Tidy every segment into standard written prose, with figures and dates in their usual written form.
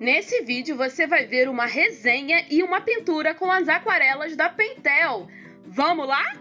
Nesse vídeo você vai ver uma resenha e uma pintura com as aquarelas da Pentel. Vamos lá?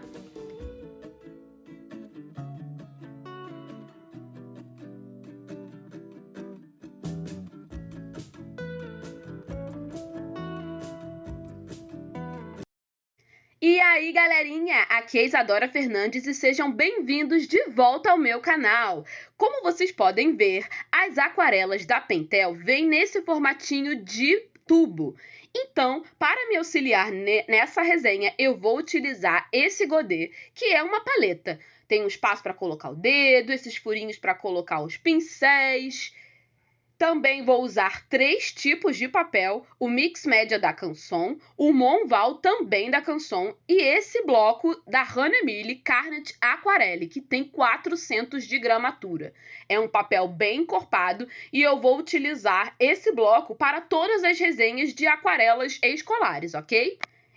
E aí, galerinha, aqui é Isadora Fernandes e sejam bem-vindos de volta ao meu canal. Como vocês podem ver, as aquarelas da Pentel vêm nesse formatinho de tubo. Então, para me auxiliar nessa resenha, eu vou utilizar esse godê, que é uma paleta. Tem um espaço para colocar o dedo, esses furinhos para colocar os pincéis. Também vou usar 3 tipos de papel, o Mix Média da Canson, o Monval também da Canson e esse bloco da Hahnemühle Carnet Aquarelle, que tem 400 de gramatura. É um papel bem encorpado e eu vou utilizar esse bloco para todas as resenhas de aquarelas escolares, ok?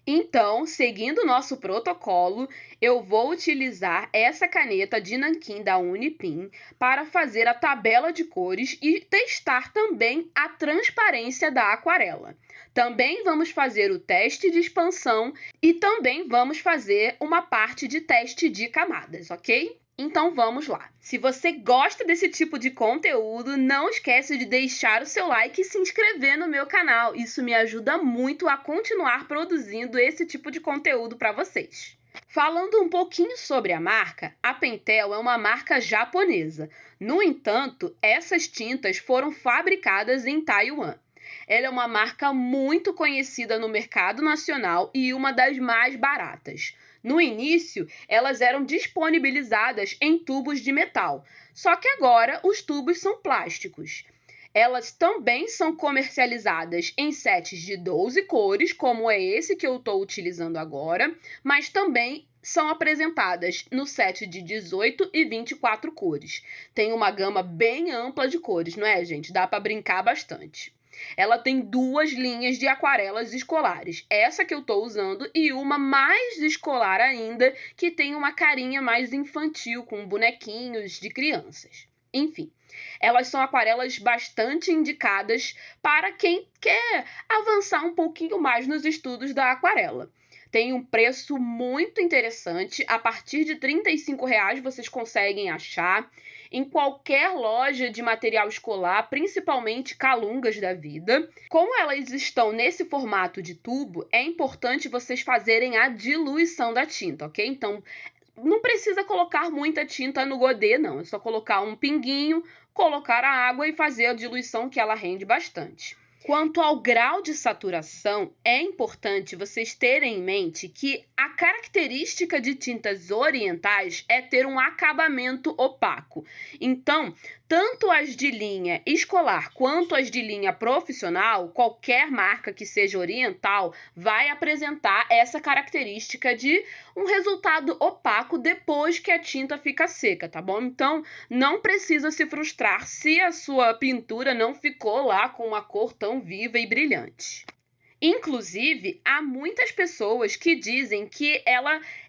Então, seguindo o nosso protocolo, eu vou utilizar essa caneta de nanquim da Unipin para fazer a tabela de cores e testar também a transparência da aquarela. Também vamos fazer o teste de expansão e também vamos fazer uma parte de teste de camadas, ok? Então vamos lá. Se você gosta desse tipo de conteúdo, não esquece de deixar o seu like e se inscrever no meu canal. Isso me ajuda muito a continuar produzindo esse tipo de conteúdo para vocês. Falando um pouquinho sobre a marca, a Pentel é uma marca japonesa. No entanto, essas tintas foram fabricadas em Taiwan. Ela é uma marca muito conhecida no mercado nacional e uma das mais baratas. No início, elas eram disponibilizadas em tubos de metal, só que agora os tubos são plásticos. Elas também são comercializadas em sets de 12 cores, como é esse que eu estou utilizando agora, mas também são apresentadas no set de 18 e 24 cores. Tem uma gama bem ampla de cores, não é, gente? Dá para brincar bastante. Ela tem 2 linhas de aquarelas escolares, essa que eu estou usando e uma mais escolar ainda, que tem uma carinha mais infantil, com bonequinhos de crianças. Enfim, elas são aquarelas bastante indicadas para quem quer avançar um pouquinho mais nos estudos da aquarela. Tem um preço muito interessante, a partir de R$ 35 vocês conseguem achar em qualquer loja de material escolar, principalmente Calungas da vida. Como elas estão nesse formato de tubo, é importante vocês fazerem a diluição da tinta, ok? Então, não precisa colocar muita tinta no godê, não. É só colocar um pinguinho, colocar a água e fazer a diluição, que ela rende bastante. Quanto ao grau de saturação, é importante vocês terem em mente que a característica de tintas orientais é ter um acabamento opaco. Então, tanto as de linha escolar quanto as de linha profissional, qualquer marca que seja oriental, vai apresentar essa característica de um resultado opaco depois que a tinta fica seca, tá bom? Então, não precisa se frustrar se a sua pintura não ficou lá com uma cor tão viva e brilhante. Inclusive, há muitas pessoas que dizem que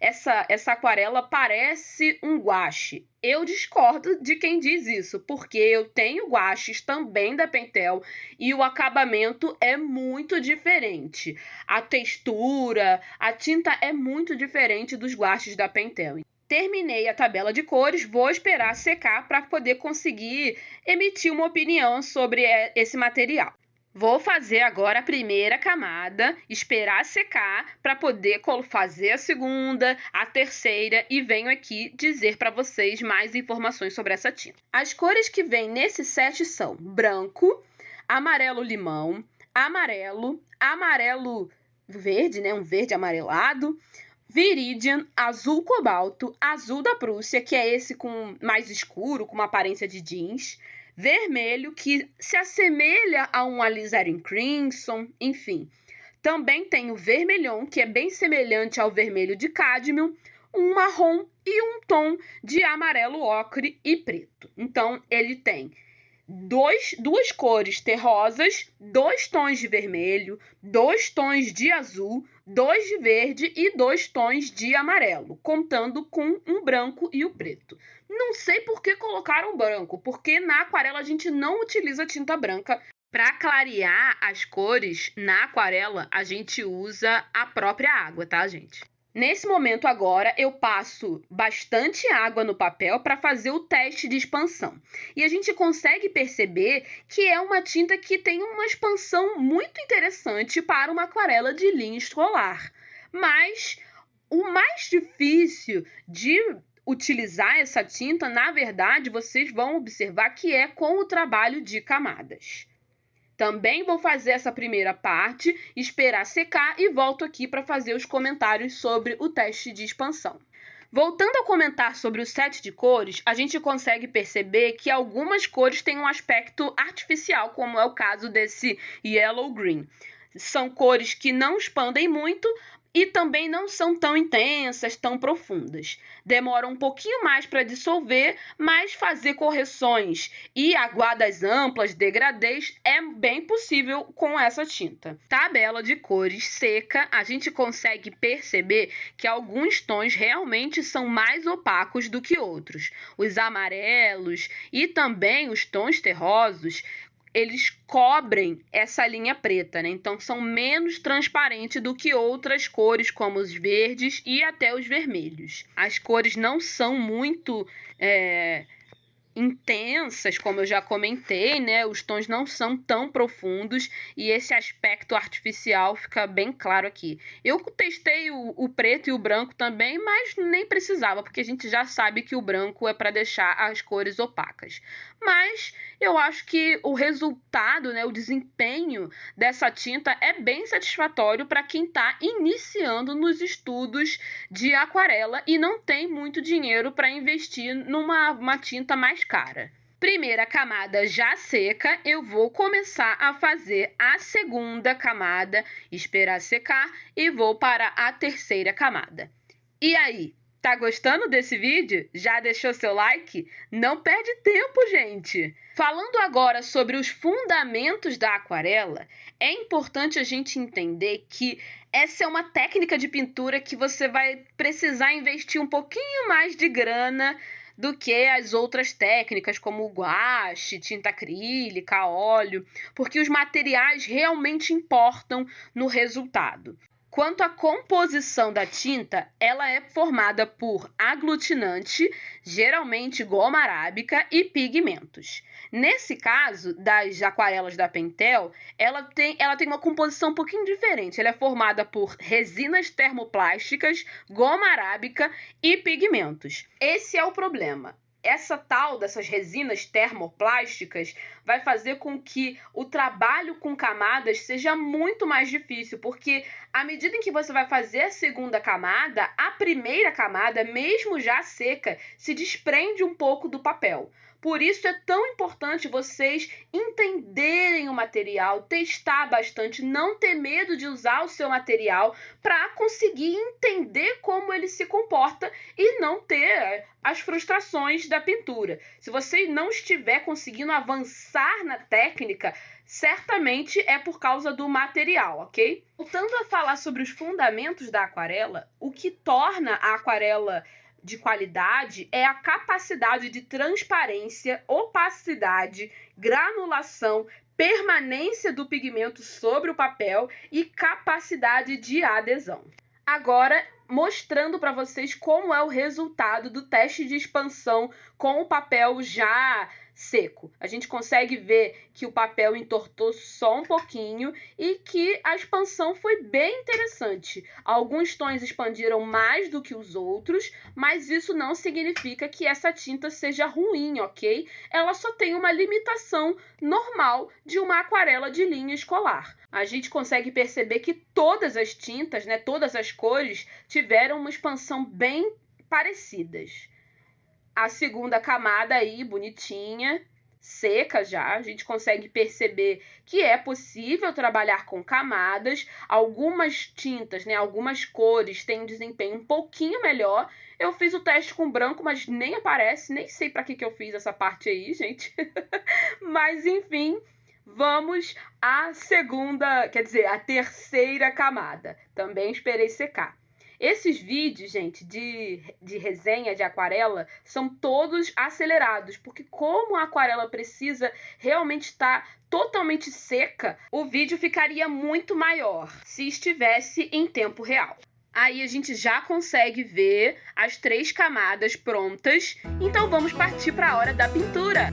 essa aquarela parece um guache. Eu discordo de quem diz isso, porque eu tenho guaches também da Pentel e o acabamento é muito diferente. A textura, a tinta é muito diferente dos guaches da Pentel. Terminei a tabela de cores, vou esperar secar para poder conseguir emitir uma opinião sobre esse material. Vou fazer agora a primeira camada, esperar secar para poder fazer a segunda, a terceira e venho aqui dizer para vocês mais informações sobre essa tinta. As cores que vêm nesse set são branco, amarelo-limão, amarelo verde, né, um verde amarelado, Viridian, azul cobalto, azul da Prússia, que é esse com mais escuro, com uma aparência de jeans, vermelho, que se assemelha a um alizarin crimson, enfim. Também tem o vermelhão, que é bem semelhante ao vermelho de cádmio, um marrom e um tom de amarelo ocre e preto. Então, ele tem duas cores terrosas, 2 tons de vermelho, 2 tons de azul, 2 de verde e 2 tons de amarelo, contando com um branco e o preto. Não sei por que colocaram branco, porque na aquarela a gente não utiliza tinta branca Para clarear as cores na aquarela, a gente usa a própria água, tá, gente? Nesse momento agora, eu passo bastante água no papel para fazer o teste de expansão. E a gente consegue perceber que é uma tinta que tem uma expansão muito interessante para uma aquarela de linha escolar. Mas o mais difícil de utilizar essa tinta, na verdade, vocês vão observar que é com o trabalho de camadas. Também vou fazer essa primeira parte, esperar secar e volto aqui para fazer os comentários sobre o teste de expansão. Voltando a comentar sobre o set de cores, a gente consegue perceber que algumas cores têm um aspecto artificial, como é o caso desse Yellow Green. São cores que não expandem muito e também não são tão intensas, tão profundas. Demoram um pouquinho mais para dissolver, mas fazer correções e aguadas amplas, degradês, é bem possível com essa tinta. Tabela de cores seca, a gente consegue perceber que alguns tons realmente são mais opacos do que outros. Os amarelos e também os tons terrosos, eles cobrem essa linha preta, né? Então são menos transparentes do que outras cores, como os verdes e até os vermelhos. As cores não são muito intensas, como eu já comentei, né? Os tons não são tão profundos e esse aspecto artificial fica bem claro aqui. Eu testei o preto e o branco também, mas nem precisava, porque a gente já sabe que o branco é para deixar as cores opacas. Mas eu acho que o resultado, né, o desempenho dessa tinta é bem satisfatório para quem está iniciando nos estudos de aquarela e não tem muito dinheiro para investir numa tinta mais cara. Primeira camada já seca, eu vou começar a fazer a segunda camada, esperar secar e vou para a terceira camada. E aí, tá gostando desse vídeo? Já deixou seu like? Não perde tempo, gente! Falando agora sobre os fundamentos da aquarela, é importante a gente entender que essa é uma técnica de pintura que você vai precisar investir um pouquinho mais de grana do que as outras técnicas, como o guache, tinta acrílica, óleo, porque os materiais realmente importam no resultado. Quanto à composição da tinta, ela é formada por aglutinante, geralmente goma arábica e pigmentos. Nesse caso, das aquarelas da Pentel, ela tem uma composição um pouquinho diferente. Ela é formada por resinas termoplásticas, goma arábica e pigmentos. Esse é o problema. Dessas resinas termoplásticas vai fazer com que o trabalho com camadas seja muito mais difícil, porque à medida em que você vai fazer a segunda camada, a primeira camada, mesmo já seca, se desprende um pouco do papel. Por isso é tão importante vocês entenderem o material, testar bastante, não ter medo de usar o seu material para conseguir entender como ele se comporta e não ter as frustrações da pintura. Se você não estiver conseguindo avançar na técnica, certamente é por causa do material, ok? Voltando a falar sobre os fundamentos da aquarela, o que torna a aquarela de qualidade é a capacidade de transparência, opacidade, granulação, permanência do pigmento sobre o papel e capacidade de adesão. Agora, mostrando para vocês como é o resultado do teste de expansão com o papel já seco. A gente consegue ver que o papel entortou só um pouquinho e que a expansão foi bem interessante. Alguns tons expandiram mais do que os outros, mas isso não significa que essa tinta seja ruim, ok? Ela só tem uma limitação normal de uma aquarela de linha escolar. A gente consegue perceber que todas as tintas, né, todas as cores, tiveram uma expansão bem parecidas. A segunda camada aí, bonitinha, seca já, a gente consegue perceber que é possível trabalhar com camadas. Algumas tintas, né, algumas cores têm um desempenho um pouquinho melhor. Eu fiz o teste com branco, mas nem aparece, nem sei para que eu fiz essa parte aí, gente. Mas, enfim, vamos à segunda, quer dizer, à terceira camada. Também esperei secar. Esses vídeos, gente, de resenha de aquarela são todos acelerados, porque como a aquarela precisa realmente estar totalmente seca, o vídeo ficaria muito maior se estivesse em tempo real. Aí a gente já consegue ver as 3 camadas prontas, então vamos partir para a hora da pintura.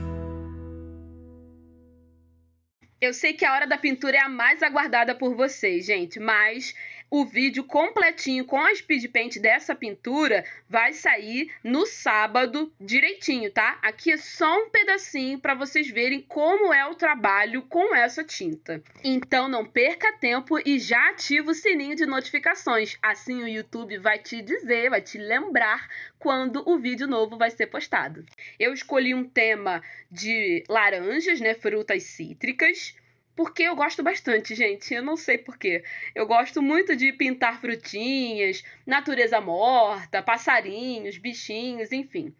Eu sei que a hora da pintura é a mais aguardada por vocês, gente, mas o vídeo completinho com a Speed Paint dessa pintura vai sair no sábado direitinho, tá? Aqui é só um pedacinho para vocês verem como é o trabalho com essa tinta. Então não perca tempo e já ativa o sininho de notificações. Assim o YouTube vai te dizer, vai te lembrar quando o vídeo novo vai ser postado. Eu escolhi um tema de laranjas, né, frutas cítricas, porque eu gosto bastante, gente. Eu não sei porquê. Eu gosto muito de pintar frutinhas, natureza morta, passarinhos, bichinhos, enfim.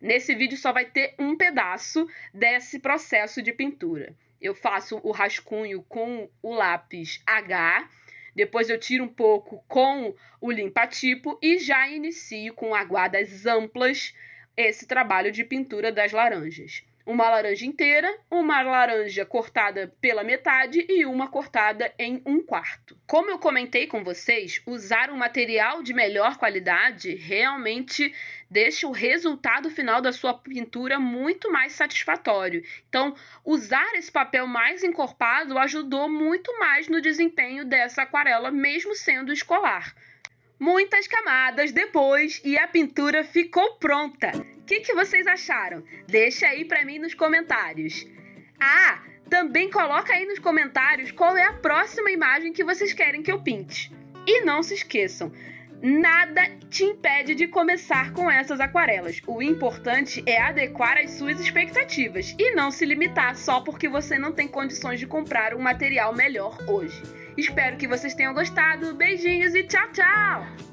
Nesse vídeo só vai ter um pedaço desse processo de pintura. Eu faço o rascunho com o lápis H, depois eu tiro um pouco com o limpa-tipo e já inicio com aguadas amplas esse trabalho de pintura das laranjas. Uma laranja inteira, uma laranja cortada pela metade e uma cortada em 1/4. Como eu comentei com vocês, usar um material de melhor qualidade realmente deixa o resultado final da sua pintura muito mais satisfatório. Então, usar esse papel mais encorpado ajudou muito mais no desempenho dessa aquarela, mesmo sendo escolar. Muitas camadas depois e a pintura ficou pronta. O que vocês acharam? Deixa aí pra mim nos comentários. Ah, também coloca aí nos comentários qual é a próxima imagem que vocês querem que eu pinte. E não se esqueçam, nada te impede de começar com essas aquarelas. O importante é adequar as suas expectativas e não se limitar só porque você não tem condições de comprar um material melhor hoje. Espero que vocês tenham gostado. Beijinhos e tchau, tchau!